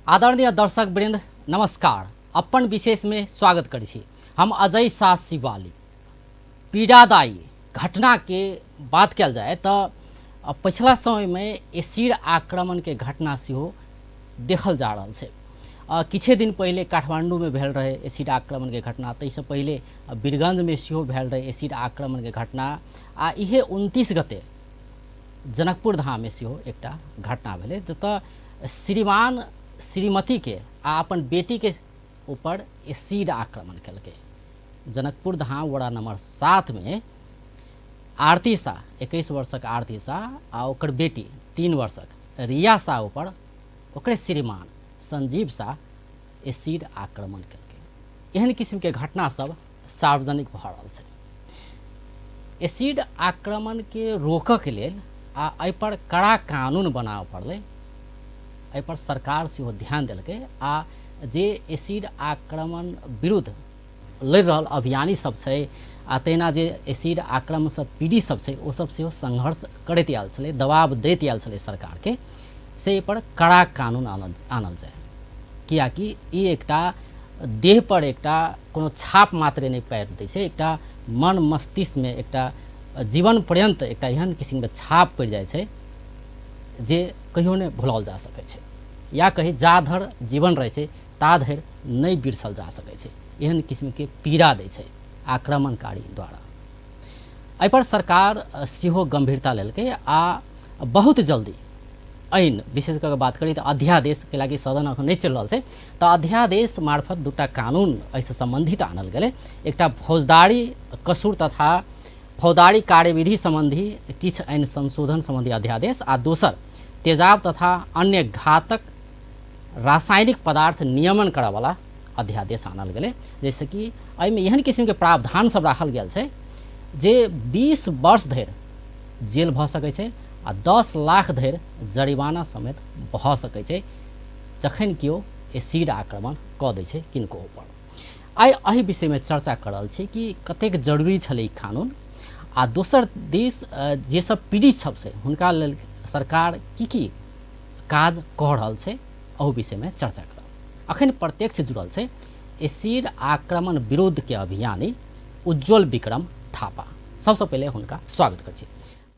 आदरणीय दर्शक वृंद नमस्कार। अपन विशेष में स्वागत करी छी। हम अजय शाह शिवाली। पीड़ादायी घटना के बात कल जाए तो पिछला समय में एसिड आक्रमण के घटना सेहो देखल जा रहा है। किछे दिन पहले काठमांडू में भेल रहे एसिड आक्रमण के घटना, तैसे पहले बीरगंज में सेहो भेल रहे एसिड आक्रमण के घटना। आ इहे 29 गते जनकपुर धाम में सेहो एकटा घटना भेले जतऽ श्रीमान श्रीमती के आ अपन बेटी के ऊपर एसिड आक्रमण कलकै। जनकपुर धाम वड़ा नंबर 7 में आरती शाह 21 वर्षक आरती शाह आ ओकर बेटी 3 वर्षक रिया शाह ऊपर ओकरे श्रीमान संजीव शाह एसिड आक्रमण कलकै। एहन किस्म के घटना सब सार्वजनिक भ रहल छै। एसिड आक्रमण के रोकऽ के लेल आ एहि पर कड़ा कानून बनाबऽ पड़लै। एहि पर सरकार सेहो ध्यान देलकै आ जे एसिड आक्रमण विरुद्ध लड़ि रहल अभियानी सब छै आ तहिना जे एसिड आक्रमण से पीड़ित सब छै ओ सब सेहो संघर्ष करैत आयल छलै, दबाव दैत आयल छलै सरकार के से एहि पर कड़ा कानून आनल जाए। कियाकि ई एकटा देह पर एकटा कोनो छाप मात्रे नहीं पारि दै छै, एकटा मन मस्तिष्क में एकटा जीवन पर्यंत एकटा एहन किस्म के छाप पड़ि जाइ छै जे कहियो नहीं भुलाओल जा सकै छै, या कहीं जा धर जीवन रहे छै ता धरि नहीं बिरसल जा सकै छै। एहन किस्म के पीड़ा दै छै आक्रमणकारी द्वारा। एहि पर सरकार सेहो गंभीरता लेलकै आ बहुत जल्दी ऐन विशेष करके बात करी तो अध्यादेश के लागि सदन अखन नहीं चल रहा है तो अध्यादेश मार्फत दूटा कानून ऐसे संबंधित आनल गए। एकटा फौजदारी कसूर तथा फौजदारी कार्यविधि संबंधी किछ ऐन संशोधन संबंधी अध्यादेश आ दोसर तेजाब तथा अन्य घातक रासायनिक पदार्थ नियमन करे वाला अध्यादेश आनल गए। जैसे कि एहिमे एहन किस्म के प्रावधान सब राखल गेल छै जे 20 वर्ष धरि जेल भ सकै छै आ 10 लाख धरि जरिमाना समेत भ सकै छै जखन किओ एसिड आक्रमण कऽ दै छै किनको ऊपर। आइ एहि विषय में चर्चा करल छै कि कतेक जरूरी छलै ई कानून आ दोसर दिस जे सब पीड़ित सब छै हुनका लेल सरकार की काज कऽ रहल छै ओहि विषय में चर्चा करब। अखन प्रत्यक्ष जुड़ल छै एसिड आक्रमण विरोध के अभियानी उज्जवल विक्रम थापा। सबसे पहले हुनका स्वागत कर छी।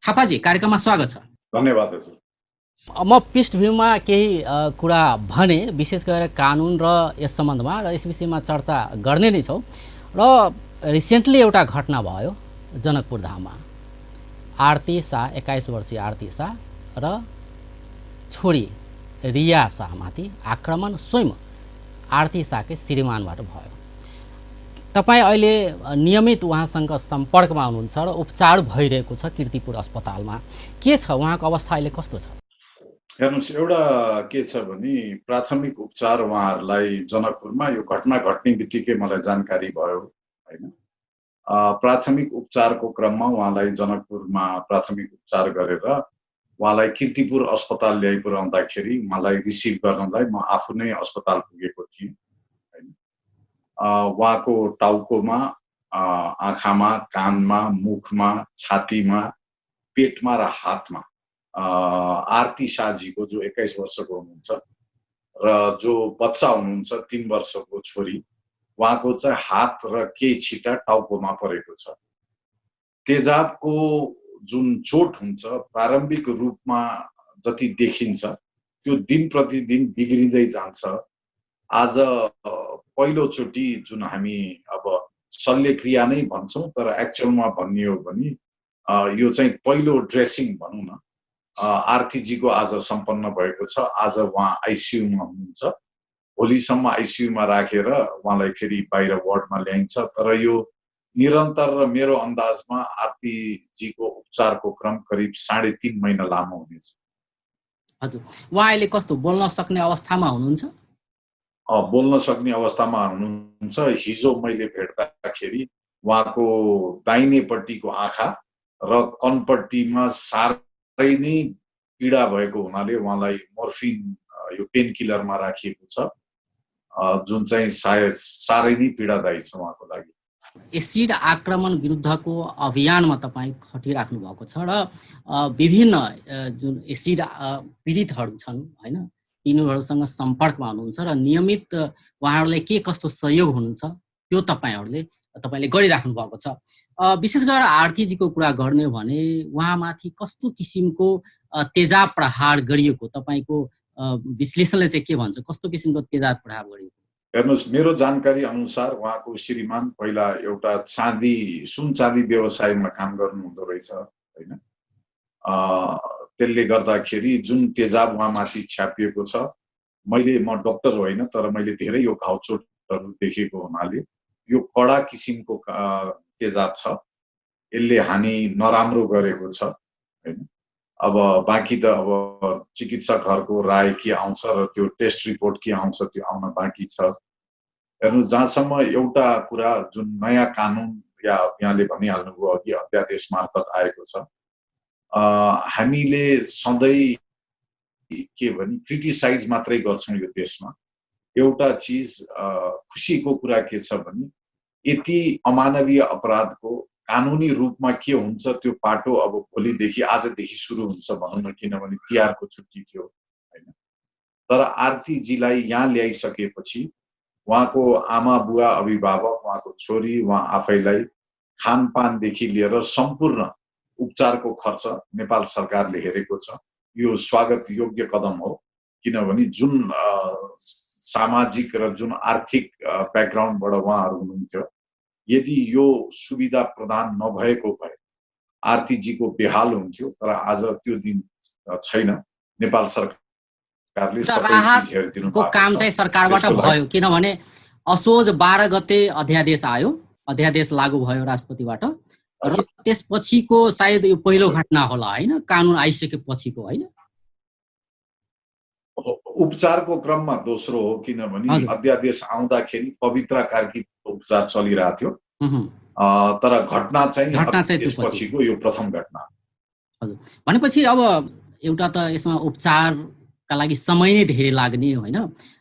थापा जी कार्यक्रम में स्वागत छ। धन्यवाद। म पृष्ठभूमिमा केही कुरा भने विशेष गरेर कानुन र यस सम्बन्धमा र यस विषयमा चर्चा गर्ने नै छौँ। र रिसेन्टली एउटा घटना भयो जनकपुर धाममा। आरती शाह 21 वर्षीय आरती शाह र छोरी रिया शाहमाथि आक्रमण स्वयं आरती शाहकै श्रीमानबाट भयो। तपाईँ अहिले नियमित उहाँसँग सम्पर्कमा हुनुहुन्छ र उपचार भइरहेको छ कीर्तिपुर अस्पतालमा। के छ उहाँको अवस्था अहिले कस्तो छ? हेर्नुहोस्, एउटा के छ भने प्राथमिक उपचार उहाँहरूलाई जनकपुरमा यो घटना घट्ने बित्तिकै मलाई जानकारी भयो हैन। प्राथमिक उपचारको क्रममा उहाँलाई जनकपुरमा प्राथमिक उपचार गरेर उहाँलाई कीर्तिपुर अस्पताल ल्याइ पुर्याउँदाखेरि मलाई रिसिभ गर्नलाई म आफू नै अस्पताल पुगेको थिएँ हैन। उहाँको टाउकोमा, आँखामा, कानमा, मुखमा, छातीमा, पेटमा र हातमा आरती शाहजीको जो 21 वर्षको हुनुहुन्छ र जो बच्चा हुनुहुन्छ 3 वर्षको छोरी, उहाँको चाहिँ हात र केही छिटा टाउकोमा परेको छ। तेजाबको जुन चोट हुन्छ प्रारम्भिक रूपमा जति देखिन्छ त्यो दिन प्रतिदिन बिग्रिँदै जान्छ। आज पहिलोचोटि जुन हामी अब शल्यक्रिया नै भन्छौँ तर एक्चुअलमा भन्ने हो भने यो चाहिँ पहिलो ड्रेसिङ भनौँ न आरतीजीको आज सम्पन्न भएको छ। आज उहाँ आइसियुमा हुनुहुन्छ। भोलिसम्म आइसियुमा राखेर उहाँलाई फेरि बाहिर वार्डमा ल्याइन्छ। तर यो निरन्तर र मेरो अन्दाजमा आरतीजीको उपचारको क्रम करिब 3.5 महिना लामो हुनेछ। हजुर, उहाँ अहिले कस्तो बोल्न सक्ने अवस्थामा हुनुहुन्छ? बोल्न सक्ने अवस्थामा हुनुहुन्छ। हिजो मैले भेट्दाखेरि उहाँको दाहिनेपट्टिको आँखा र कनपट्टिमा साह्रै नै पीडा भएको हुनाले उहाँलाई मोर्फिन यो पेन किलरमा राखिएको छ जुन चाहिँ सायद साह्रै नै पीडादायी छ उहाँको लागि। एसिड आक्रमण विरुद्धको अभियानमा तपाईँ खटिराख्नु भएको छ र विभिन्न जुन एसिड पीडितहरू छन् हैन तिनीहरूसँग सम्पर्कमा हुनुहुन्छ र नियमित उहाँहरूलाई के कस्तो सहयोग हुनुहुन्छ त्यो तपाईँले गरिराख्नु भएको छ। विशेष गरेर आरतीजीको कुरा गर्ने भने उहाँमाथि कस्तो किसिमको तेजाब प्रहार गरिएको तपाईँको विश्लेषणले चाहिँ के भन्छ? कस्तो किसिमको तेजाब प्रहार गरिएको? हेर्नुहोस्, मेरो जानकारी अनुसार उहाँको श्रीमान पहिला एउटा सुन चाँदी व्यवसायमा काम गर्नुहुँदो रहेछ होइन। त्यसले गर्दाखेरि जुन तेजाब उहाँमाथि छ्यापिएको छ, म डक्टर होइन तर मैले धेरै यो घाउचोटहरू देखेको हुनाले यो कडा किसिमको तेजाब छ। यसले हानि नराम्रो गरेको छ होइन। अब बाँकी त अब चिकित्सकहरूको राय के आउँछ र त्यो टेस्ट रिपोर्ट के आउँछ त्यो आउन बाँकी छ। हेर्नु, जहाँसम्म एउटा कुरा जुन नयाँ कानुन या यहाँले भनिहाल्नुभयो अघि अध्यादेश मार्फत आएको छ, हामीले सधैँ के भने क्रिटिसाइज मात्रै गर्छौँ यो देशमा। एउटा चिज खुसीको कुरा के छ भने यति अमानवीय अपराधको कानुनी रूपमा के हुन्छ त्यो पाटो अब भोलिदेखि आजदेखि सुरु हुन्छ भनौँ न, किनभने तिहारको छुट्टी थियो होइन। तर आरतीजीलाई यहाँ ल्याइसकेपछि उहाँको आमा बुवा अभिभावक, उहाँको छोरी, उहाँ आफैलाई खानपानदेखि लिएर सम्पूर्ण उपचारको खर्च नेपाल सरकारले हेरेको छ। यो स्वागत योग्य कदम हो, किनभने जुन सामाजिक र जुन आर्थिक ब्याकग्राउन्डबाट उहाँहरू हुनुहुन्थ्यो, यदि यो सुविधा प्रदान नभएको भए आरतीजीको बेहाल हुन्थ्यो। तर आज त्यो दिन छैन। नेपाल सरकारले सबै चिज हेरिदिनु भएको छ। काम चाहिँ सरकारबाट भयो, किनभने असोज 12 गते अध्यादेश आयो, अध्यादेश लागू भयो राष्ट्रपतिबाट र त्यसपछिको सायद यो पहिलो घटना होला होइन, कानुन आइसकेपछिको होइन। उपचारको क्रममा दोस्रो हो, किनभने अध्यादेश आउँदाखेरि पवित्र कार्की उपचार चलिरहेको थियो, तर घटना चाहिँ त्यसपछिको यो प्रथम घटना। हजुर, भनेपछि अब एउटा त यसमा उपचारका लागि समय नै धेरै लाग्ने होइन।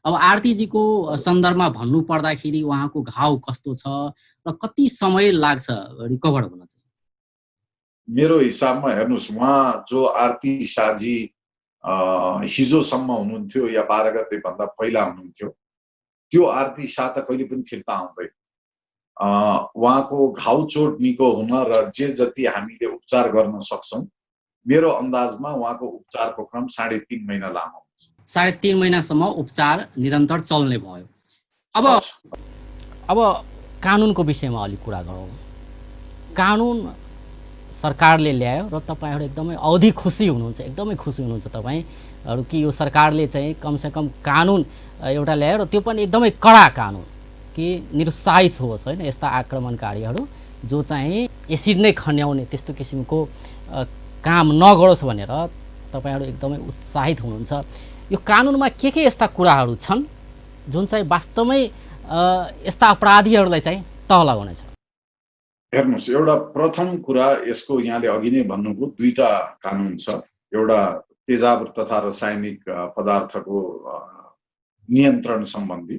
अब आरतीजीको सन्दर्भमा भन्नु पर्दाखेरि उहाँको घाउ कस्तो छ र कति समय लाग्छ रिकभर हुन चाहिँ? मेरो हिसाबमा हेर्नुहोस्, उहाँ जो आरती शाहजी हिजोसम्म हुनुहुन्थ्यो या 12 गते भन्दा पहिला हुनुहुन्थ्यो, त्यो आरती शाह त कहिले पनि फिर्ता आउँदैन। उहाँको घाउ चोट निको हुन र जे जति हामीले उपचार गर्न सक्छौँ, मेरो अन्दाजमा उहाँको उपचारको क्रम 3.5 महिना लामो हुन्छ। 3.5 महिनासम्म उपचार निरन्तर चल्ने भयो। अब कानुनको विषयमा अलिक कुरा गरौँ। कानुन सरकारले ल्यायो र तपाईँहरू एकदमै अवधि खुसी हुनुहुन्छ, एकदमै खुसी हुनुहुन्छ तपाईँहरू कि यो सरकारले चाहिँ कमसेकम कानुन एउटा ल्यायो र त्यो पनि एकदमै कडा कानुन कि निरुत्साहित होस् होइन यस्ता आक्रमणकारीहरू जो चाहिँ एसिड नै खन्याउने त्यस्तो किसिमको काम नगरोस् भनेर तपाईँहरू एकदमै उत्साहित हुनुहुन्छ। यो कानुनमा के यस्ता कुराहरू छन् जुन चाहिँ वास्तवमै यस्ता अपराधीहरूलाई चाहिँ तह लगाउनेछ? हेर्नुहोस्, एउटा प्रथम कुरा यसको यहाँले अघि नै भन्नुभयो, दुईटा कानुन छ। एउटा तेजाब तथा रासायनिक पदार्थको नियन्त्रण सम्बन्धी।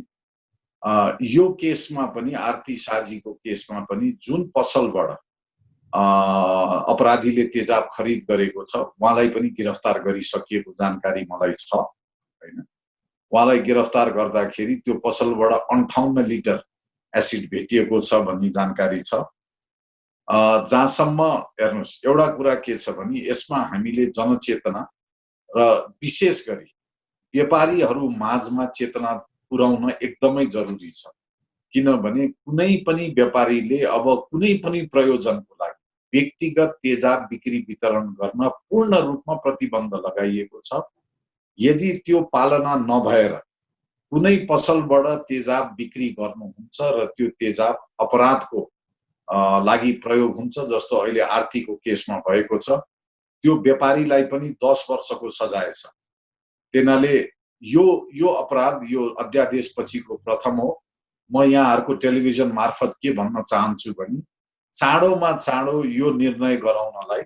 यो केसमा पनि आरती शाहजीको केसमा पनि जुन पसलबाट अपराधीले तेजाब खरिद गरेको छ उहाँलाई पनि गिरफ्तार गरिसकिएको जानकारी मलाई छ होइन। उहाँलाई गिरफ्तार गर्दाखेरि त्यो पसलबाट 58 लिटर एसिड भेटिएको छ भन्ने जानकारी छ। जहाँसम्म हेर्नुहोस्, एउटा कुरा के छ भने यसमा हामीले जनचेतना र विशेष गरी व्यापारीहरू माझमा चेतना पुर्याउन एकदमै जरुरी छ। किनभने कुनै पनि व्यापारीले अब कुनै पनि प्रयोजनको लागि व्यक्तिगत तेजाब बिक्री वितरण गर्न पूर्ण रूपमा प्रतिबन्ध लगाइएको छ। यदि त्यो पालना नभएर कुनै पसलबाट तेजाब बिक्री गर्नुहुन्छ र त्यो तेजाब अपराधको लागि प्रयोग हुन्छ, जस्तो अहिले आरतीको केसमा भएको छ, त्यो व्यापारीलाई पनि 10 वर्षको सजाय छ। त्यसैले यो अपराध यो अध्यादेश पछिको प्रथम हो। म यहाँहरूको टेलिभिजन मार्फत के भन्न चाहन्छु भने चाँडोमा चाँडो यो निर्णय गराउनलाई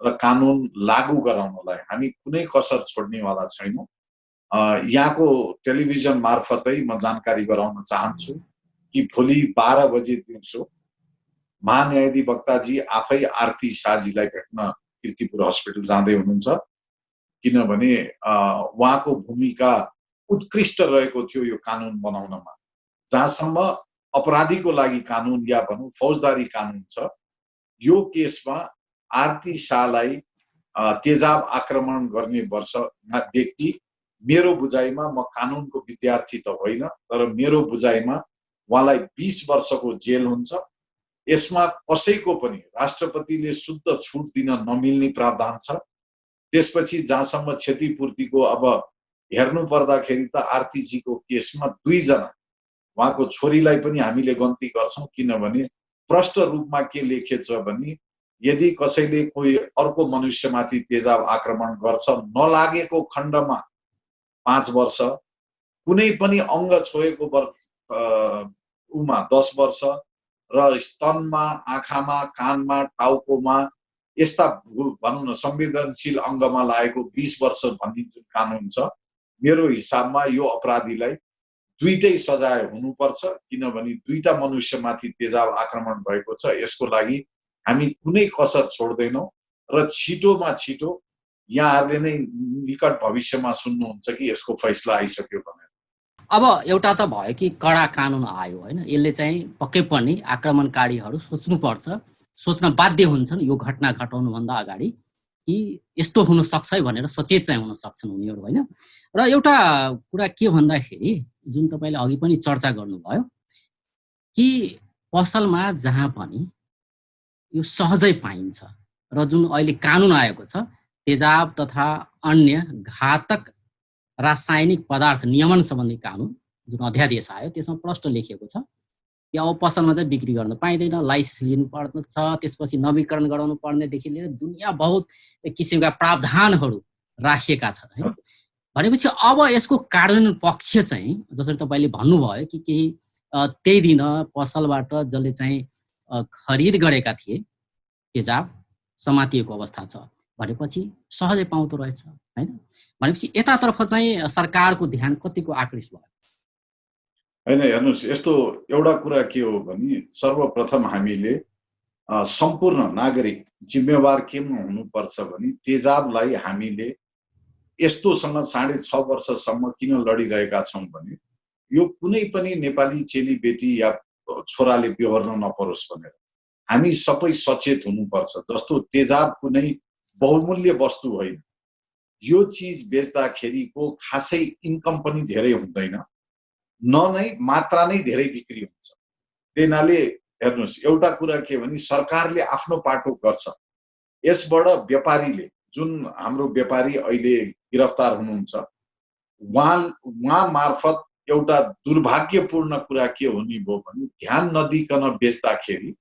र कानुन लागू गराउनलाई हामी कुनै कसर छोड्नेवाला छैनौँ। यहाँको टेलिभिजन मार्फतै म जानकारी गराउन चाहन्छु कि भोलि 12 बजे दिउँसो महान्यायाधिवक्ताजी आफै आरती शाहजीलाई भेट्न कीर्तिपुर हस्पिटल जाँदै हुनुहुन्छ। किनभने उहाँको भूमिका उत्कृष्ट रहेको थियो यो कानुन बनाउनमा। जहाँसम्म अपराधीको लागि कानुन या भनौँ फौजदारी कानुन छ, यो केसमा आरती शाहलाई तेजाब आक्रमण गर्ने व्यक्ति मेरो बुझाइमा, म कानुनको विद्यार्थी त होइन, तर मेरो बुझाइमा उहाँलाई 20 वर्षको जेल हुन्छ। यसमा कसैको पनि राष्ट्रपतिले शुद्ध छुट दिन नमिल्ने प्रावधान छ। त्यसपछि जहाँसम्म क्षतिपूर्तिको अब हेर्नु पर्दाखेरि त आरतीजीको केसमा 2 जना, उहाँको छोरीलाई पनि हामीले गन्ती गर्छौँ, किनभने प्रष्ट रूपमा के लेखिएको छ भने यदि कसैले कोही अर्को मनुष्यमाथि तेजाब आक्रमण गर्छ, नलागेको खण्डमा 5 वर्ष, कुनै पनि अङ्ग छोएको उमा 10 वर्ष र स्तनमा, आँखामा, कानमा, टाउकोमा यस्ता भनौँ न संवेदनशील अङ्गमा लागेको 20 वर्ष भन्ने जुन कानुन छ, मेरो हिसाबमा यो अपराधीलाई दुईटै सजाय हुनुपर्छ, किनभने दुईटा मनुष्यमाथि तेजाब आक्रमण भएको छ। यसको लागि हामी कुनै कसर छोड्दैनौँ र छिटोमा छिटो यहाँहरूले नै निकट भविष्यमा सुन्नुहुन्छ कि यसको फैसला आइसक्यो भनेर। अब एउटा त भयो कि कडा कानुन आयो होइन, यसले चाहिँ पक्कै पनि आक्रमणकारीहरू सोच्नुपर्छ, सोच्न बाध्य हुन्छन् यो घटना घटाउनुभन्दा अगाडि कि यस्तो हुन सक्छ है भनेर सचेत चाहिँ हुन सक्छन् उनीहरू होइन। र एउटा कुरा के भन्दाखेरि जुन तपाईँले अघि पनि चर्चा गर्नुभयो कि पसलमा जहाँ पनि यो सहजै पाइन्छ र जुन अहिले कानुन आएको छ तेजाब तथा अन्य घातक रासायनिक पदार्थ नियमन सम्बन्धी कानुन जुन अध्यादेश आयो त्यसमा प्रष्ट लेखिएको छ कि अब पसलमा चाहिँ बिक्री गर्न पाइँदैन, लाइसेन्स लिनु पर्छ, त्यसपछि नवीकरण गराउनु पर्नेदेखि लिएर दुनियाँ बहुत किसिमका प्रावधानहरू राखिएका छन् होइन। भनेपछि अब यसको कार्यान्वयन पक्ष चाहिँ जसरी तपाईँले भन्नुभयो कि केही त्यही दिन पसलबाट जसले चाहिँ खरिद गरेका थिए तेजाब समातिएको अवस्था छ भनेपछि सहजै पाउँदो रहेछ होइन। भनेपछि यतातर्फ चाहिँ सरकारको ध्यान कतिको आकृष्ट भयो? होइन, हेर्नुहोस्, यस्तो एउटा कुरा के हो भने सर्वप्रथम हामीले सम्पूर्ण नागरिक जिम्मेवार केमा हुनुपर्छ भने तेजाबलाई हामीले यस्तोसँग 6.5 वर्षसम्म किन लडिरहेका छौँ भने यो कुनै पनि नेपाली चेलीबेटी या छोराले बेहोर्न नपरोस् भनेर हामी सबै सचेत हुनुपर्छ। जस्तो तेजाब कुनै बहुमूल्य वस्तु होइन, यो चिज बेच्दाखेरिको खासै इन्कम पनि धेरै हुँदैन, न नै मात्रा नै धेरै बिक्री हुन्छ। त्यहीनाले हेर्नुहोस्, एउटा कुरा के भने सरकारले आफ्नो पाटो गर्छ, यसबाट व्यापारीले, जुन हाम्रो व्यापारी अहिले गिरफ्तार हुनुहुन्छ उहाँ मार्फत एउटा दुर्भाग्यपूर्ण कुरा के हुने भयो भने ध्यान नदिकन बेच्दाखेरि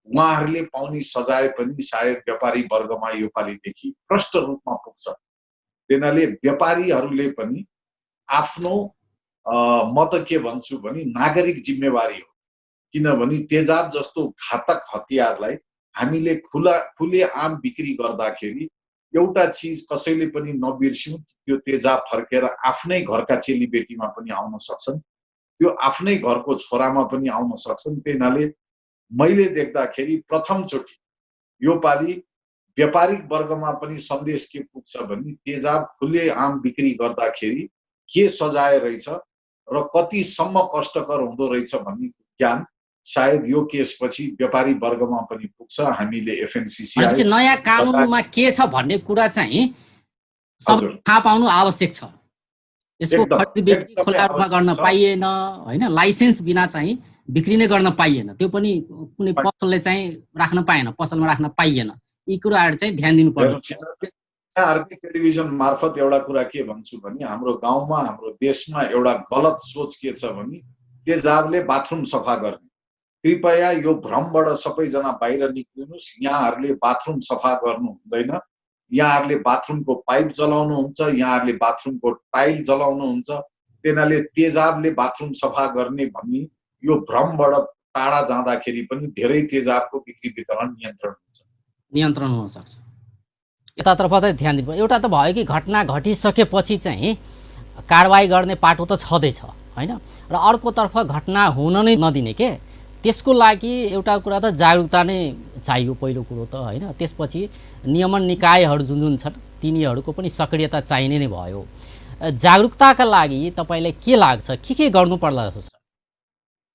उहाँहरूले पाउने सजाय पनि सायद व्यापारी वर्गमा योपालिदेखि प्रष्ट रूपमा पुग्छ। त्यहीनाले व्यापारीहरूले पनि आफ्नो म त के भन्छु भने नागरिक जिम्मेवारी हो, किनभने तेजाब जस्तो घातक हतियारलाई हामीले खुले आम बिक्री गर्दाखेरि एउटा चिज कसैले पनि नबिर्स्यौँ, त्यो तेजाब फर्केर आफ्नै घरका चेलीबेटीमा पनि आउन सक्छन्, त्यो आफ्नै घरको छोरामा पनि आउन सक्छन्। त्यहीनाले मैले देख्दाखेरि प्रथमचोटि यो पालि व्यापारिक वर्गमा पनि सन्देश के पुग्छ भने तेजाब खुले आम बिक्री गर्दाखेरि के सजाय रहेछ र कतिसम्म कष्टकर हुँदो रहेछ भन्ने ज्ञान सायद यो केसपछि व्यापारी वर्गमा पनि पुग्छ। हामीले एफएनसीसी नयाँ कानुनमा के छ भन्ने कुरा चाहिँ सब थाहा पाउनु आवश्यक छ। यसको खरिद बिक्री खुला रूपमा गर्न पाइएन होइन, लाइसेन्स बिना चाहिँ बिक्री नै गर्न पाइएन, त्यो पनि कुनै पसलले चाहिँ राख्न पाएन, पसलमा राख्न पाइएन, यी कुराहरू चाहिँ ध्यान दिनुपर्छ। आरती टेलिभिजन मार्फत एउटा कुरा के भन्छु भने हाम्रो गाउँमा, हाम्रो देशमा एउटा गलत सोच के छ भने तेजाबले बाथरुम सफा गर्ने। कृपया यो भ्रमबाट सबैजना बाहिर निक्लिनुहोस्। यहाँहरूले बाथरुम सफा गर्नु हुँदैन, यहाँहरूले बाथरुमको पाइप जलाउनुहुन्छ, यहाँहरूले बाथरुमको टाइल जलाउनुहुन्छ। त्यहीनाले तेजाबले बाथरुम सफा गर्ने भन्ने यो भ्रमबाट टाढा जाँदाखेरि पनि धेरै तेजाबको बिक्री वितरण नियन्त्रण हुन सक्छ। यतातर्फ चाहिँ ध्यान दिनु। एउटा त भयो कि घटना घटिसकेपछि चाहिँ कारवाही गर्ने पाटो त छँदैछ होइन, र अर्कोतर्फ घटना हुन नै नदिने के, त्यसको लागि एउटा कुरा त जागरुकता नै चाहियो पहिलो कुरो त होइन। त्यसपछि नियमन निकायहरू जुन जुन छन् तिनीहरूको पनि सक्रियता चाहिने नै भयो। जागरुकताका लागि तपाईँलाई के लाग्छ, के गर्नु पर्ला जस्तो छ?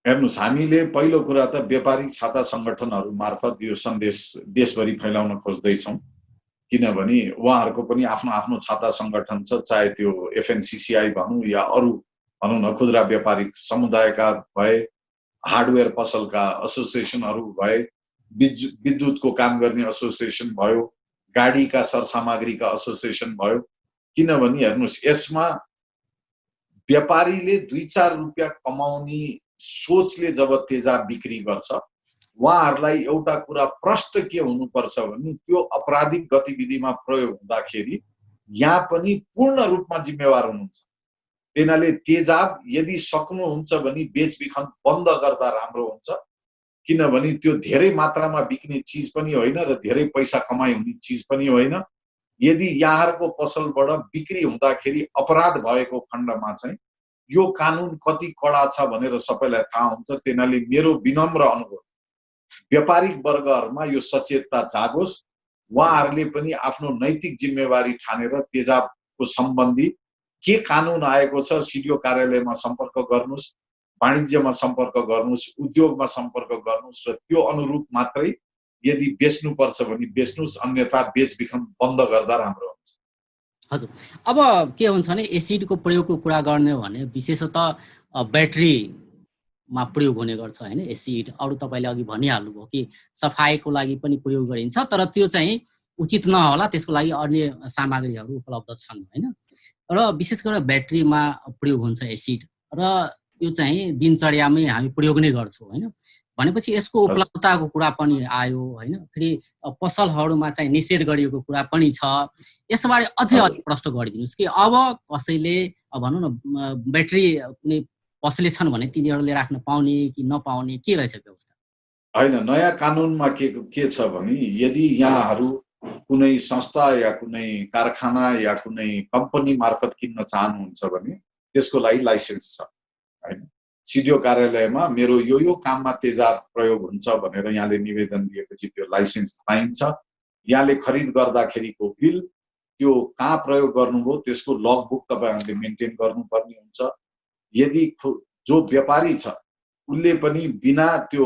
हेर्नुहोस्, हामीले पहिलो कुरा त व्यापारिक छाता सङ्गठनहरू मार्फत यो सन्देश देशभरि फैलाउन खोज्दैछौँ। किनभने उहाँहरूको पनि आफ्नो आफ्नो छाता सङ्गठन छ, चाहे त्यो एफएनसिसिआई भनौँ या अरू भनौँ न खुद्रा व्यापारिक समुदायका भए, हार्डवेयर पसलका एसोसिएसनहरू भए, विद्युतको काम गर्ने एसोसिएसन भयो, गाडीका सरसामग्रीका एसोसिएसन भयो। किनभने हेर्नुहोस्, यसमा व्यापारीले 2-4 रुपियाँ कमाउने सोचले जब तेजाब बिक्री गर्छ, उहाँहरूलाई एउटा कुरा प्रष्ट के हुनुपर्छ भने त्यो अपराधिक गतिविधिमा प्रयोग हुँदाखेरि यहाँ पनि पूर्ण रूपमा जिम्मेवार हुनुहुन्छ। त्यसैले तेजाब यदि सक्नुहुन्छ भने बेचबिखन बन्द गर्दा राम्रो हुन्छ। किनभने त्यो धेरै मात्रामा बिक्ने चिज पनि होइन र धेरै पैसा कमाइ हुने चिज पनि होइन। यदि यहाँहरूको पसलबाट बिक्री हुँदाखेरि अपराध भएको खण्डमा चाहिँ यो कानुन कति कडा छ भनेर सबैलाई थाहा हुन्छ। त्यसैले मेरो विनम्र अनुरोध व्यापारिक वर्गहरुमा यो सचेतता जागोस्, उहाँहरूले पनि आफ्नो नैतिक जिम्मेवारी ठानेर तेजाबको सम्बन्धी के कानुन आएको छ सिडिओ कार्यालयमा सम्पर्क गर्नुस्, वाणिज्यमा सम्पर्क गर्नुस्, उद्योगमा सम्पर्क गर्नुस् र त्यो अनुरूप मात्रै यदि बेच्नुपर्छ भने बेच्नुस्, अन्यथा बेचबिखन बन्द गर्दा राम्रो हुन्छ। हजुर, अब के हुन्छ भने एसिडको प्रयोगको कुरा गर्ने हो भने विशेषतः ब्याट्रीमा प्रयोग हुने गर्छ हैन। एसिड अरू तपाईँले अघि भनिहाल्नुभयो कि सफाइको लागि पनि प्रयोग गरिन्छ, तर त्यो चाहिँ उचित नहोला, त्यसको लागि अन्य सामग्रीहरू उपलब्ध छन् हैन। र विशेष गरेर ब्याट्रीमा प्रयोग हुन्छ एसिड र यो चाहिँ दिनचर्यामै हामी प्रयोग नै गर्छौँ हैन। भनेपछि यसको उपलब्धताको कुरा पनि आयो हैन। फेरि पसलहरूमा चाहिँ निषेध गरिएको कुरा पनि छ। यसबारे अझै अलि प्रश्न गरिदिनुस् कि अब कसैले भनौँ न ब्याट्री कुनै पसले छन् भने तिनीहरूले राख्न पाउने कि नपाउने के रहेछ व्यवस्था? हैन, नयाँ कानुनमा के छ भने यदि यहाँहरू कुनै संस्था या कुनै कारखाना या कुनै कम्पनी मार्फत किन्न चाहनुहुन्छ भने त्यसको लागि लाइसेन्स छ हैन। सिडिओ कार्यालयमा मेरो यो काममा तेजाब प्रयोग हुन्छ भनेर यहाँले निवेदन दिएपछि त्यो लाइसेन्स पाइन्छ। यहाँले खरिद गर्दाखेरिको बिल, त्यो कहाँ प्रयोग गर्नुभयो त्यसको लगबुक तपाईहरुले मेन्टेन गर्नुपर्ने हुन्छ। यदि जो व्यापारी छ उनले पनि बिना त्यो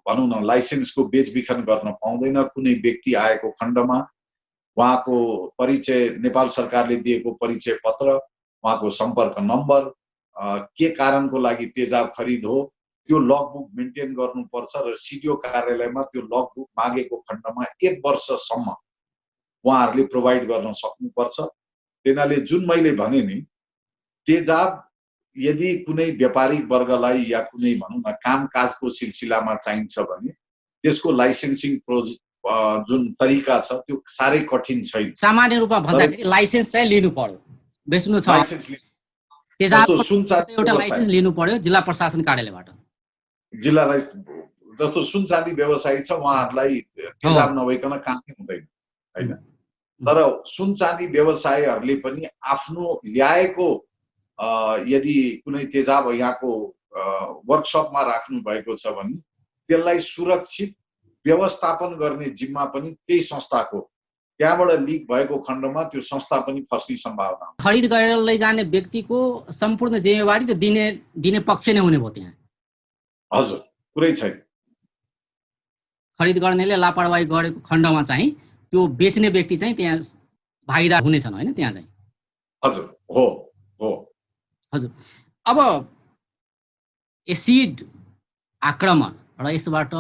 भनौँ न लाइसेन्सको बेचबिखन गर्न पाउँदैन। कुनै व्यक्ति आएको खण्डमा उहाँको परिचय, नेपाल सरकारले दिएको परिचय पत्र, उहाँको सम्पर्क नम्बर, के कारणको लागि तेजाब खरिद हो, त्यो लगबुक मेन्टेन गर्नुपर्छ र सिडिओ कार्यालयमा त्यो लगबुक मागेको खण्डमा 1 वर्षसम्म उहाँहरूले प्रोभाइड गर्न सक्नुपर्छ। त्यसैले जुन मैले भने नि, तेजाब यदि कुनै व्यापारिक वर्गलाई या कुनै भनौँ न कामकाजको सिलसिलामा चाहिन्छ भने त्यसको लाइसेन्सिङ जुन तरिका छ त्यो साह्रै कठिन छैन। सामान्य रूपमा भन्दाखेरि लाइसेन्स चाहिँ लिनु पर्यो, बेच्नु छ लाइसेन्स तेजाबको एउटा लाइसेन्स लिनु पर्यो जिल्ला प्रशासन कार्यालयबाट। जिल्लालाई जस्तो सुन चाँदी व्यवसायी छ उहाँहरूलाई तेजाब नभइकन कामै हुँदैन हैन। तर सुन चाँदी व्यवसायीहरूले पनि आफ्नो ल्याएको यदि कुनै तेजाब यहाँको वर्कसपमा राख्नु भएको छ भने त्यसलाई सुरक्षित व्यवस्थापन गर्ने जिम्मा पनि त्यही संस्थाको, त्यहाँबाट लिक भएको खण्डमा त्यो संस्था पनि फस्ने सम्भावना हुन्छ। खरिद गरेर लैजाने व्यक्तिको सम्पूर्ण जिम्मेवारी त दिने पक्ष नै हुने भयो त्यहाँ। हजुर, कुरै छैन। खरिद गर्नेले लापरवाही गरेको खण्डमा चाहिँ त्यो बेच्ने व्यक्ति चाहिँ त्यहाँ भागीदार हुनेछन् हैन त्यहाँ चाहिँ। हजुर, हो हो। हजुर, अब एसिड आक्रमण र यसबाट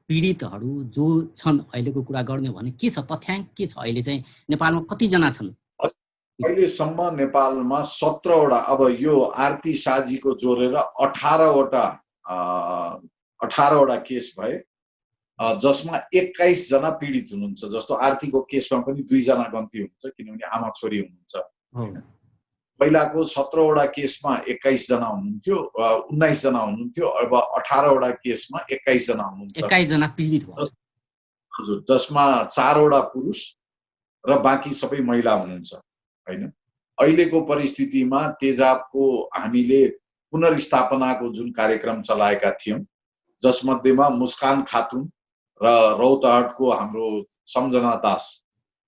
पीडितहरू जो छन् अहिलेको कुरा गर्ने भने के छ, तथ्याङ्क के छ? अहिले चाहिँ नेपालमा कतिजना छन्? अहिलेसम्म नेपालमा 17 वटा, अब यो आरती साजीको जोडेर 18 वटा केस भए, जसमा 21 जना पीडित हुनुहुन्छ। जस्तो आरतीको केसमा पनि 2 जना गन्ती हुन्छ किनभने आमा छोरी हुनुहुन्छ। पहिलाको 17 वटा केसमा 21 जना हुनुहुन्थ्यो, 19 जना हुनुहुन्थ्यो। अब 18 वटा केसमा 21 जना हुनुहुन्छ। 21 जना पीडित भयो। हजुर, जसमा 4 वटा पुरुष र बाँकी सबै महिला हुनुहुन्छ हैन। अहिलेको परिस्थितिमा तेजाबको हामीले पुनर्स्थापनाको जुन कार्यक्रम चलाएका थियौं, जसमध्येमा मुस्कान खातुन र रौतहटको हाम्रो सम्झना दास,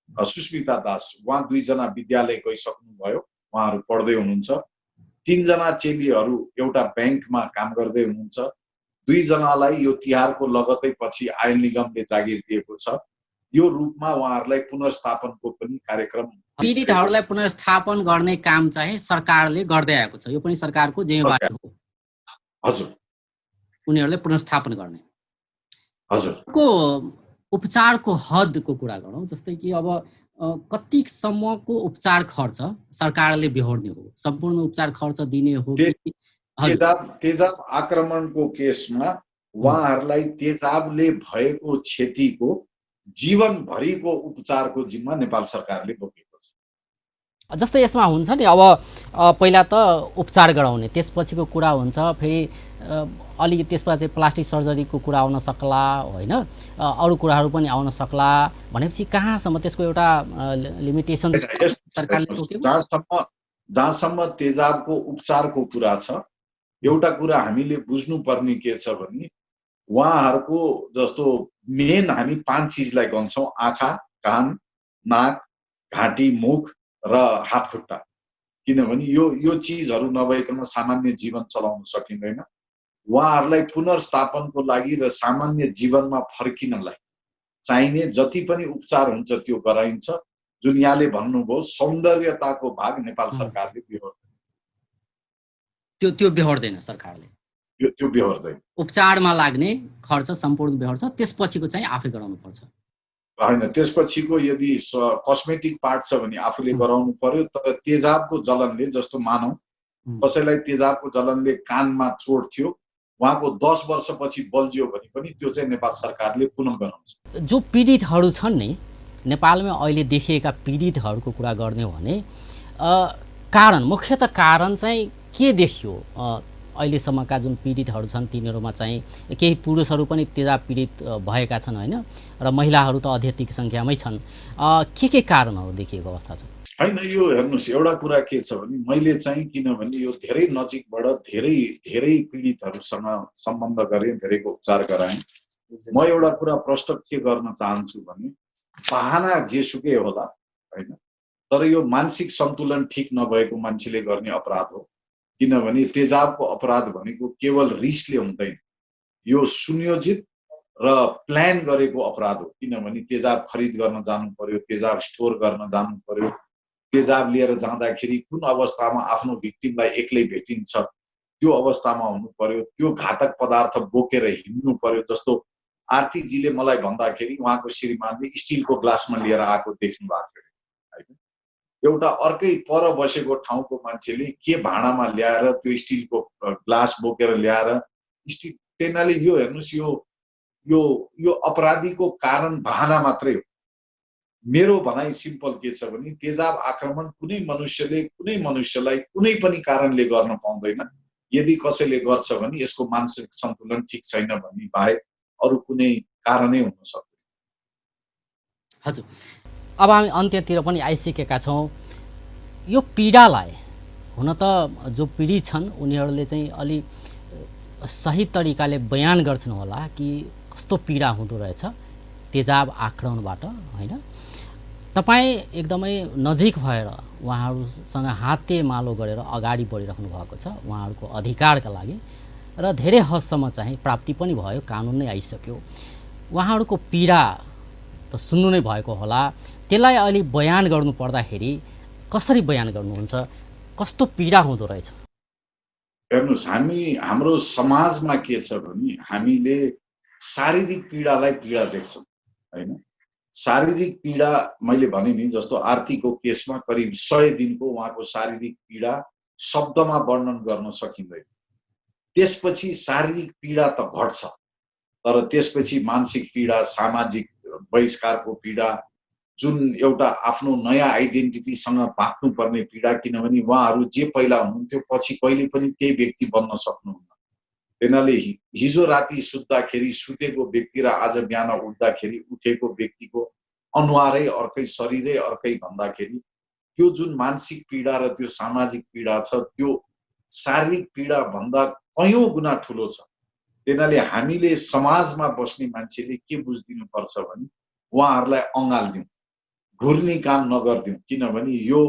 सुस्मिता दास, उहाँ 2 जना विद्यालय गइसक्नु भयो। उहाँहरू पढ्दै हुनुहुन्छ। 3 जना चेलीहरू एउटा ब्याङ्कमा काम गर्दै हुनुहुन्छ। 2 जनालाई यो तिहारको लगत्तै पछि आयल निगमले जागिर दिएको छ। यो रूपमा उहाँहरूलाई पुनर्स्थापनको पनि कार्यक्रम पीडितहरूलाई पुनर्स्थापन गर्ने काम चाहिँ सरकारले गर्दै आएको छ। यो पनि सरकारको जिम्मेवारी हो। हजुर, उनीहरूले पुनर्स्थापन गर्ने। हजुर। को उपचारको हदको कुरा गरौँ, जस्तै कि अब कतिसम्मको उपचार खर्च सरकारले बेहोर्ने हो? सम्पूर्ण उपचार खर्च दिने हो कि? तेजाब आक्रमणको केसमा उहाँहरूलाई तेजाबले भएको क्षतिको जीवनभरिको उपचारको जिम्मा नेपाल सरकारले बोकेको छ। जस्तै यसमा हुन्छ नि, अब पहिला त उपचार गराउने, त्यसपछिको कुरा हुन्छ फेरि अलि त्यसपछि प्लास्टिक सर्जरीको कुरा आउन सक्ला, होइन, अरू कुराहरू पनि आउन सक्ला भनेपछि कहाँसम्म त्यसको एउटा लिमिटेसन सरकारले तोक्यो? जहाँसम्म तेजाबको उपचारको कुरा छ, एउटा कुरा हामीले बुझ्नुपर्ने के छ भने उहाँहरूको जस्तो मेन हामी 5 चिजलाई गन्छौँ: आँखा, कान, नाक, घाँटी, मुख र हातखुट्टा। किनभने यो चिजहरू नभइकन सामान्य जीवन चलाउन सकिँदैन। उहाँहरूलाई पुनर्स्थापनको लागि र सामान्य जीवनमा फर्किनलाई चाहिने जति पनि उपचार हुन्छ त्यो गराइन्छ। जुन यहाँले भन्नुभयो सौन्दर्यताको भाग नेपाल सरकारले बेहोर्दैन। त्यो बेहोर्दैन सरकारले, त्यो बेहोर्दैन। उपचारमा लाग्ने खर्च सम्पूर्ण बेहोर्छ, त्यसपछिको चाहिँ आफै गराउनु पर्छ। होइन, त्यसपछिको यदि कस्मेटिक पार्ट छ भने आफूले गराउनु पर्यो। तर तेजाबको जलनले, जस्तो मानौ कसैलाई तेजाबको जलनले कानमा चोट थियो, उहाँको 10 वर्षपछि बल्झियो भने पनि त्यो चाहिँ नेपाल सरकारले पुनः गराउँछ। जो पीडितहरू छन् नि नेपालमा अहिले देखिएका पीडितहरूको कुरा गर्ने हो भने कारण, मुख्यतः कारण चाहिँ के देखियो? अहिलेसम्मका जुन पीडितहरू छन् तिनीहरूमा चाहिँ केही पुरुषहरू पनि तेजाब पीडित भएका छन्, होइन, र महिलाहरू त अत्यधिक सङ्ख्यामै छन्। के कारणहरू देखिएको अवस्था छ? होइन, यो हेर्नुहोस्, एउटा कुरा के छ भने मैले चाहिँ, किनभने यो धेरै नजिकबाट धेरै पीडितहरूसँग सम्बन्ध गरेँ, धेरैको उपचार गराएँ। म एउटा कुरा प्रष्ट के गर्न चाहन्छु भने बहाना जेसुकै होला, होइन, तर यो मानसिक सन्तुलन ठिक नभएको मान्छेले गर्ने अपराध हो। किनभने तेजाबको अपराध भनेको केवल रिसले हुँदैन, यो सुनियोजित र प्लान गरेको अपराध हो। किनभने तेजाब खरिद गर्न जानु पर्यो, तेजाब स्टोर गर्न जानु पर्यो, तेजाब लिएर जाँदाखेरि कुन अवस्थामा आफ्नो भिक्टिमलाई एक्लै भेटिन्छ त्यो अवस्थामा हुनु पर्यो, त्यो घातक पदार्थ बोकेर हिँड्नु पर्यो। जस्तो आरतीजीले मलाई भन्दाखेरि उहाँको श्रीमानले स्टिलको ग्लासमा लिएर आएको देख्नु भएको थियो, होइन। एउटा अर्कै पर बसेको ठाउँको मान्छेले के भाँडामा ल्याएर त्यो स्टिलको ग्लास बोकेर ल्याएर स्टिल, त्यनाले यो हेर्नुहोस्, यो अपराधीको कारण बहाना मात्रै हो। मेरो भनाइ सिम्पल के छ भने तेजाब आक्रमण कुनै मनुष्यले कुनै मनुष्यलाई कुनै पनि कारणले गर्न पाउँदैन। यदि कसैले गर्छ भने यसको मानसिक सन्तुलन ठिक छैन भन्ने बाहेक अरू कुनै कारणै हुन सक्दैन। हजुर, अब हामी अन्त्यतिर पनि आइसकेका छौँ। यो पीडालाई, हुन त जो पीडित छन् उनीहरूले चाहिँ अलि सही तरिकाले बयान गर्छन् होला कि कस्तो पीडा हुँदो रहेछ तेजाब आक्रमणबाट, होइन। तपाईँ एकदमै नजिक भएर उहाँहरूसँग हातेमालो गरेर अगाडि बढिराख्नु भएको छ उहाँहरूको अधिकारका लागि, र धेरै हदसम्म चाहिँ प्राप्ति पनि भयो, कानुन नै आइसक्यो। उहाँहरूको पीडा त सुन्नु नै भएको होला, त्यसलाई अलि बयान गर्नु पर्दाखेरि कसरी बयान गर्नुहुन्छ? कस्तो पीडा हुँदो रहेछ? हेर्नुहोस्, हाम्रो समाजमा के छ भने हामीले शारीरिक पीडालाई पीडा देख्छौँ, होइन। शारीरिक पीडा मैले भने नि, जस्तो आरतीको केसमा करिब 100 दिनको उहाँको शारीरिक पीडा शब्दमा वर्णन गर्न सकिँदैन। त्यसपछि शारीरिक पीडा त घट्छ, तर त्यसपछि मानसिक पीडा, सामाजिक बहिष्कारको पीडा, जुन एउटा आफ्नो नयाँ आइडेन्टिटीसँग बाँच्नुपर्ने पीडा। किनभने उहाँहरू जे पहिला हुनुहुन्थ्यो पछि कहिले पनि त्यही व्यक्ति बन्न सक्नुहुन्न। त्यसैले हिजो राति सुत्दाखेरि सुतेको व्यक्ति र आज बिहान उठ्दाखेरि उठेको व्यक्तिको अनुहारै अर्कै, शरीरै अर्कै भन्दाखेरि त्यो जुन मानसिक पीडा र त्यो सामाजिक पीडा छ त्यो शारीरिक पीडा भन्दा कयौं गुणा ठुलो छ। त्यसैले हामीले समाजमा बस्ने मान्छेले के बुझ्दिनु पर्छ भने उहाँहरूलाई अँगाल्दिउँ, घुर्नी काम नगर्दिउँ। किनभने यो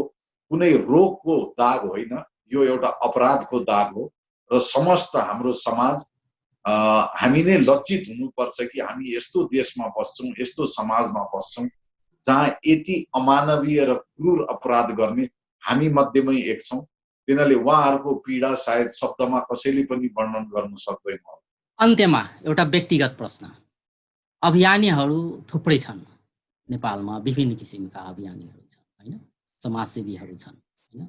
कुनै रोगको दाग होइन, यो एउटा अपराधको दाग हो र समस्त हाम्रो समाज हामी नै लज्जित हुनुपर्छ कि हामी यस्तो देशमा बस्छौँ, यस्तो समाजमा बस्छौँ जहाँ यति अमानवीय र क्रूर अपराध गर्ने हामी मध्येमै एक छौँ। तिनीहरूले उहाँहरूको पीडा सायद शब्दमा कसैले पनि वर्णन गर्न सक्दैन। अन्त्यमा एउटा व्यक्तिगत प्रश्न, अभियानीहरू थुप्रै छन् नेपालमा, विभिन्न किसिमका अभियानीहरू छन् होइन, समाजसेवीहरू छन् होइन।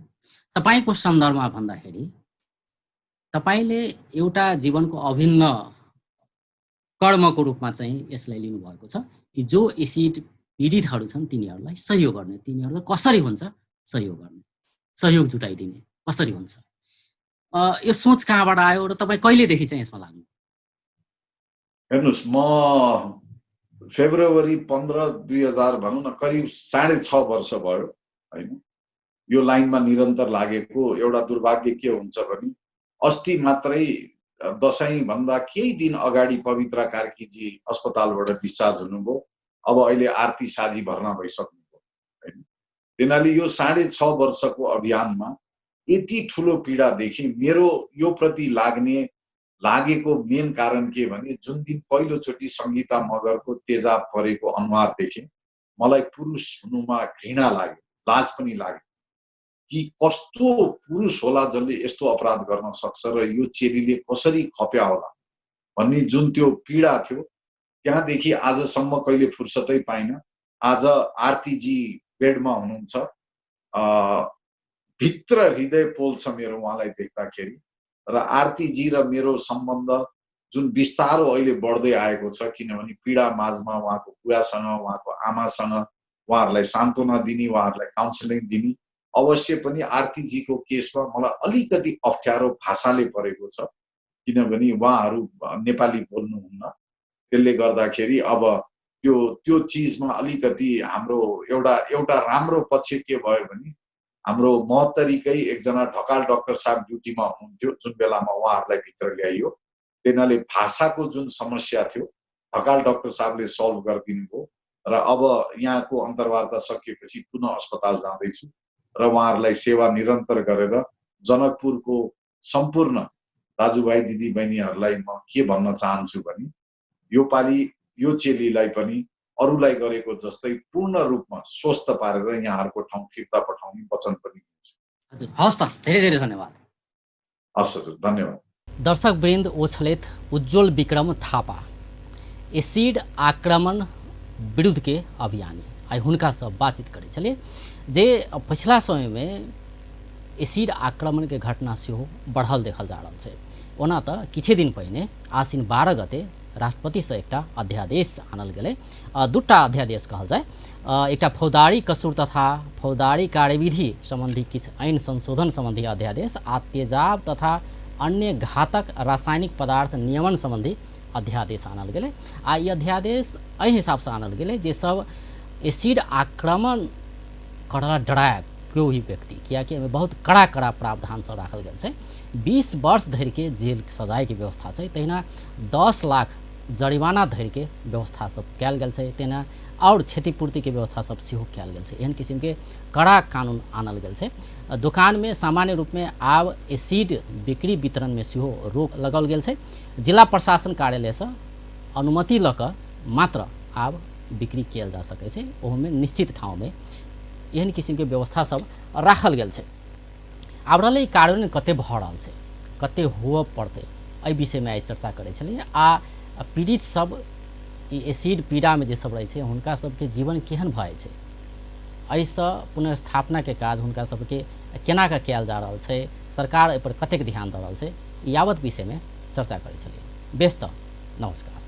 तपाईँको सन्दर्भमा भन्दाखेरि तपाईँले एउटा जीवनको अभिन्न कर्मको रूपमा चाहिँ यसलाई लिनुभएको छ कि जो एसिड पीडितहरू छन् तिनीहरूलाई सहयोग गर्ने, तिनीहरूलाई कसरी हुन्छ सहयोग गर्ने, सहयोग जुटाइदिने कसरी हुन्छ, यो सोच कहाँबाट आयो र तपाईँ कहिलेदेखि चाहिँ यसमा लाग्नु? हेर्नुहोस्, म फेब्रुअरी 15, 2000 भनौँ न करिब 6.5 वर्ष भयो होइन यो लाइनमा निरन्तर लागेको। एउटा दुर्भाग्य के हुन्छ भने अस्ति मात्रै दशैंभन्दा केही दिन अगाडि पवित्र कार्कीजी अस्पतालबाट डिस्चार्ज हुनुभयो। अब अहिले आरती साजी भर्ना भइसक्नुभयो होइन। तिनीहरूले यो 6.5 वर्षको अभियानमा यति ठुलो पीडा देखे। मेरो यो प्रति लागेको मेन कारण के भने जुन दिन पहिलोचोटि सङ्गीता मगरको तेजाब परेको अनुहार देखेँ, मलाई पुरुष हुनुमा घृणा लाग्यो, लाज पनि लाग्यो कि कस्तो पुरुष होला जसले यस्तो अपराध गर्न सक्छ र यो चेलीले कसरी खप्या होला भन्ने जुन त्यो पीडा थियो, त्यहाँदेखि आजसम्म कहिले फुर्सदै पाइन। आज आरतीजी बेडमा हुनुहुन्छ, भित्र हृदय पोल्छ मेरो उहाँलाई देख्दाखेरि। र आरतीजी र मेरो सम्बन्ध जुन बिस्तारो अहिले बढ्दै आएको छ, किनभने पीडा माझमा उहाँको बुवासँग, उहाँको आमासँग उहाँहरूलाई सान्त्वना दिने, उहाँहरूलाई काउन्सिलिङ दिने। अवश्य पनि आरतीजीको केसमा मलाई अलिकति अप्ठ्यारो भाषाले परेको छ, किनभने उहाँहरू नेपाली बोल्नुहुन्न। त्यसले गर्दाखेरि अब त्यो चिजमा अलिकति हाम्रो एउटा राम्रो पक्ष के भयो भने हाम्रो महत्तरीकै एकजना ढकाल डाक्टर साहब ड्युटीमा हुनुहुन्थ्यो जुन बेलामा उहाँहरूलाई भित्र ल्याइयो। तिनीहरूले भाषाको जुन समस्या थियो ढकाल डाक्टर साहबले सल्भ गरिदिनु भयो र अब यहाँको अन्तर्वार्ता सकिएपछि पुनः अस्पताल जाँदैछु र उहाँहरूलाई सेवा निरन्तर गरेर जनकपुरको सम्पूर्ण दाजुभाइ दिदीबहिनीहरूलाई म के भन्न चाहन्छु भने यो पालि यो चेलीलाई पनि अरूलाई गरेको जस्तै पूर्ण रूपमा स्वस्थ पारेर यहाँहरूको ठाउँ फिर्ता पठाउने वचन पनि दिन्छु। हजुर, हवस् त, धेरै धेरै धन्यवाद। हस् हजुर, धन्यवाद। दर्शक वृन्द, ओछलेत उज्जवल विक्रम थापा एसिड आक्रमण विरुद्ध के अभियानी आई हुनका सब बातचीत करे चलिए जे पिछला समय में एसिड आक्रमण के घटना से बढ़ल देखल जा रहा है। ओना तो किछे दिन पहिने आसिन 12 गते राष्ट्रपति से एक अध्यादेश आनल गए, दुटा अध्यादेश कहल जाए, एक फौजदारी कसूर तथा फौजदारी कार्यविधि संबंधी किछ ऐन संशोधन संबंधी अध्यादेश आ तेजाब तथा अन्य घातक रासायनिक पदार्थ नियमन संबंधी अध्यादेश आनल गए। आ ये अध्यादेश एहि हिसाब से आनल गए जे सब एसिड आक्रमण करला डराया कोई भी व्यक्ति, कियाकि बहुत कड़ा कड़ा प्रावधान सब राखल गया है। 20 वर्ष धरि के जेल सजाए के व्यवस्था है, तहिना 10 लाख जरिमाना धरि के व्यवस्था सब कल गया है, तेना और क्षतिपूर्ति के व्यवस्था सब सेहो कल गया है। एहन किस्म के कड़ा कानून आनल गया है। दुकान में सामान्य रूप में आब एसिड बिक्री वितरण में सेहो रोक लगल गया है। जिला प्रशासन कार्यालय से अनुमति लक मात्र आब बिक्री किया जा सके छै, ओहमे निश्चित ठाव में एहन किस्म के व्यवस्था सब राखल गया है। आब रही कार्यान्वयन कते भ रहा है, कते हुआ पड़ते, एहि विषय में आई चर्चा करे छलिए। आ पीड़ित सब एसिड पीड़ा में जे सब रहे हुनका सबके जीवन केहन भए छै, एहिसँ पुनर्स्थापना के काज हुनका सबके केना के कयल जा रहल छै, सरकार एहि पर कतेक ध्यान दऽ रहल छै, यावत विषय में चर्चा करे छलिए। बेस्त नमस्कार।